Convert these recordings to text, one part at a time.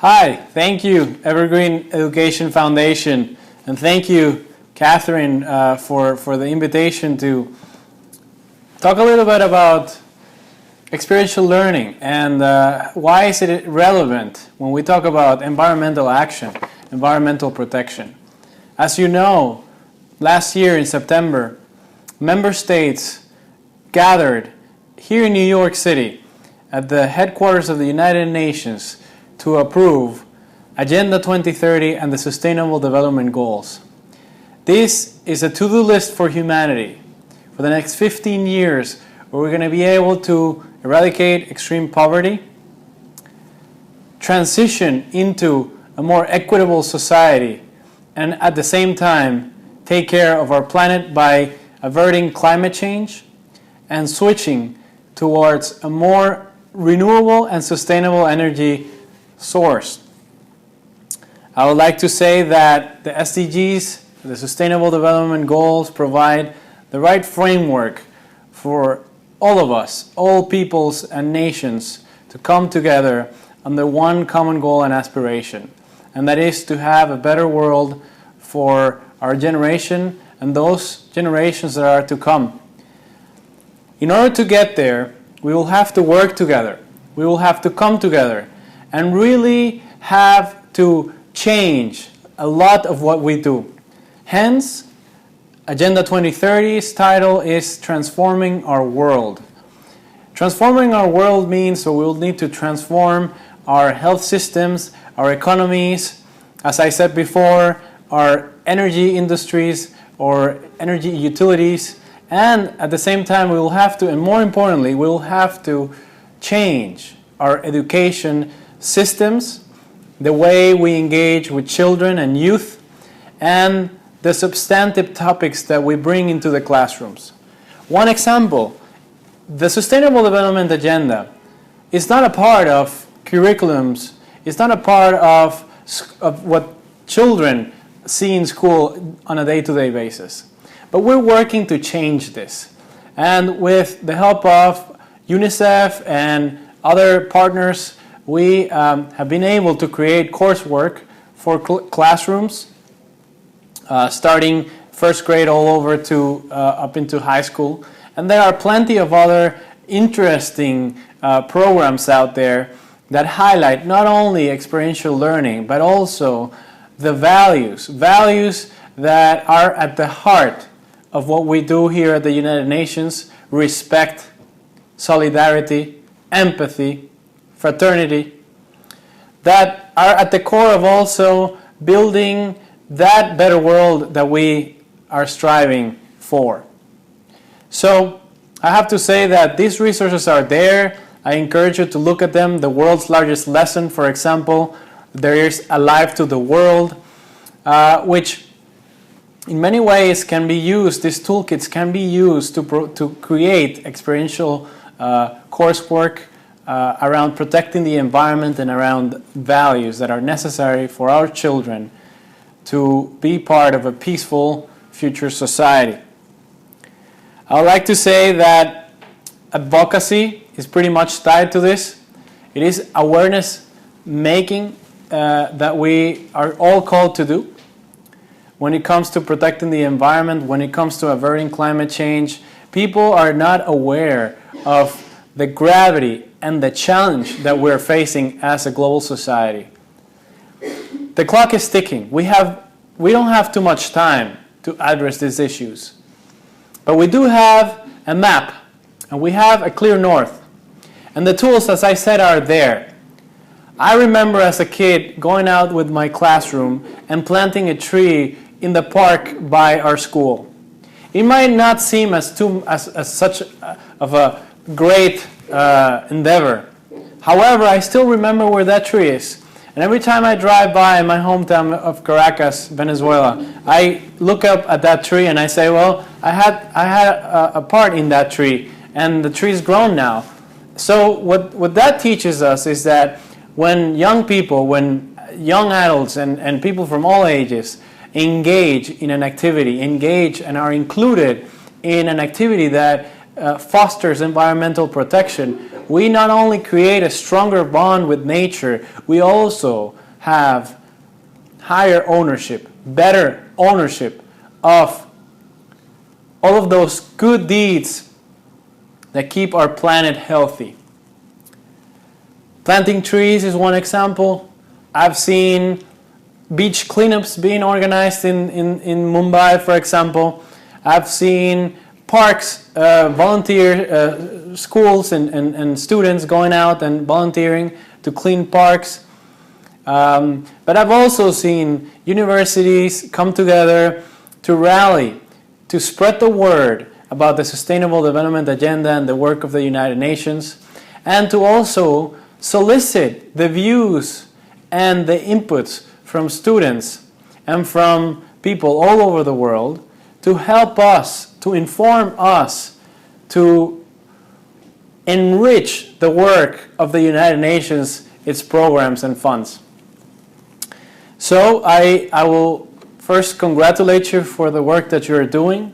Hi, thank you, Evergreen Education Foundation, and thank you, Catherine, for the invitation to talk a little bit about experiential learning and why is it relevant when we talk about environmental action, environmental protection. As you know, last year in September, member states gathered here in New York City at the headquarters of the United Nations to approve Agenda 2030 and the Sustainable Development Goals. This is a to-do list for humanity for the next 15 years, where we're going to be able to eradicate extreme poverty, transition into a more equitable society, and at the same time take care of our planet by averting climate change and switching towards a more renewable and sustainable energy source. I would like to say that the SDGs, the Sustainable Development Goals, provide the right framework for all of us, all peoples and nations, to come together under one common goal and aspiration, and that is to have a better world for our generation and those generations that are to come. In order to get there, we will have to work together. We will have to come together and really have to change a lot of what we do. Hence, Agenda 2030's title is Transforming Our World. Transforming our world means so we will need to transform our health systems, our economies, as I said before, our energy industries or energy utilities, and at the same time we will have to, and more importantly, we will have to change our education systems, the way we engage with children and youth, and the substantive topics that we bring into the classrooms. One example, the Sustainable Development Agenda is not a part of curriculums, it's not a part of what children see in school on a day-to-day basis. But we're working to change this. And with the help of UNICEF and other partners, we have been able to create coursework for classrooms, starting first grade all over to up into high school. And there are plenty of other interesting programs out there that highlight not only experiential learning, but also the values that are at the heart of what we do here at the United Nations: respect, solidarity, empathy, fraternity, that are at the core of also building that better world that we are striving for. So I have to say that these resources are there. I encourage you to look at them. The world's largest lesson, for example, there is Alive to the World, which in many ways can be used, these toolkits can be used to create experiential coursework around protecting the environment and around values that are necessary for our children to be part of a peaceful future society. I would like to say that advocacy is pretty much tied to this. It is awareness making that we are all called to do. When it comes to protecting the environment, when it comes to averting climate change, people are not aware of the gravity and the challenge that we're facing as a global society. The clock is ticking. We don't have too much time to address these issues. But we do have a map, and we have a clear north. And the tools, as I said, are there. I remember as a kid going out with my classroom and planting a tree in the park by our school. It might not seem as such of a great endeavor. However, I still remember where that tree is. And every time I drive by my hometown of Caracas, Venezuela, I look up at that tree and I say, well, I had a part in that tree, and the tree's grown now. So what that teaches us is that when young people, when young adults and people from all ages engage in an activity, engage and are included in an activity that fosters environmental protection, we not only create a stronger bond with nature, we also have higher ownership, better ownership of all of those good deeds that keep our planet healthy. Planting trees is one example. I've seen beach cleanups being organized in Mumbai, for example. I've seen parks, volunteer schools and students going out and volunteering to clean parks. But I've also seen universities come together to rally, to spread the word about the Sustainable Development Agenda and the work of the United Nations, and to also solicit the views and the inputs from students and from people all over the world to help us, to inform us, to enrich the work of the United Nations, its programs and funds. So I will first congratulate you for the work that you're doing.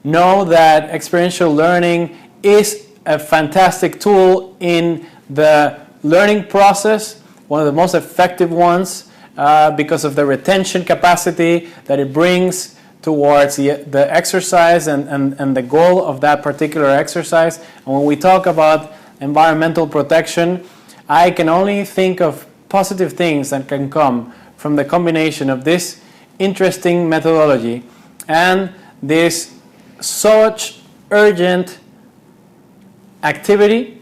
Know that experiential learning is a fantastic tool in the learning process, one of the most effective ones because of the retention capacity that it brings towards the exercise and the goal of that particular exercise. And when we talk about environmental protection, I can only think of positive things that can come from the combination of this interesting methodology and this such urgent activity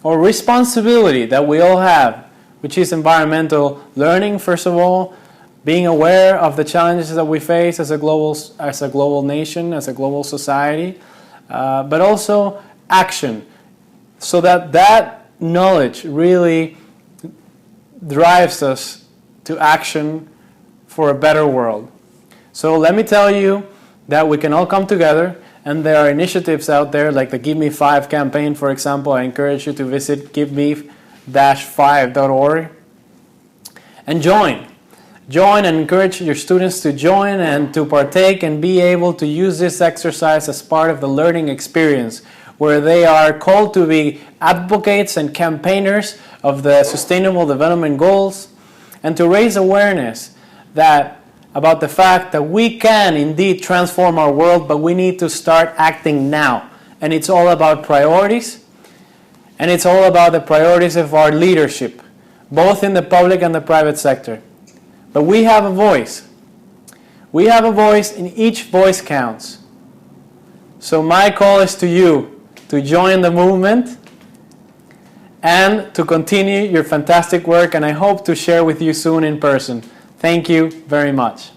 or responsibility that we all have, which is environmental learning, first of all, being aware of the challenges that we face as a global nation, as a global society, but also action, so that knowledge really drives us to action for a better world. So let me tell you that we can all come together, and there are initiatives out there like the Give Me 5 campaign, for example. I encourage you to visit giveme-5.org and join and encourage your students to join and to partake and be able to use this exercise as part of the learning experience, where they are called to be advocates and campaigners of the Sustainable Development Goals, and to raise awareness about the fact that we can indeed transform our world, but we need to start acting now. And it's all about priorities, and it's all about the priorities of our leadership, both in the public and the private sector. But we have a voice. We have a voice, and each voice counts. So my call is to you to join the movement and to continue your fantastic work, and I hope to share with you soon in person. Thank you very much.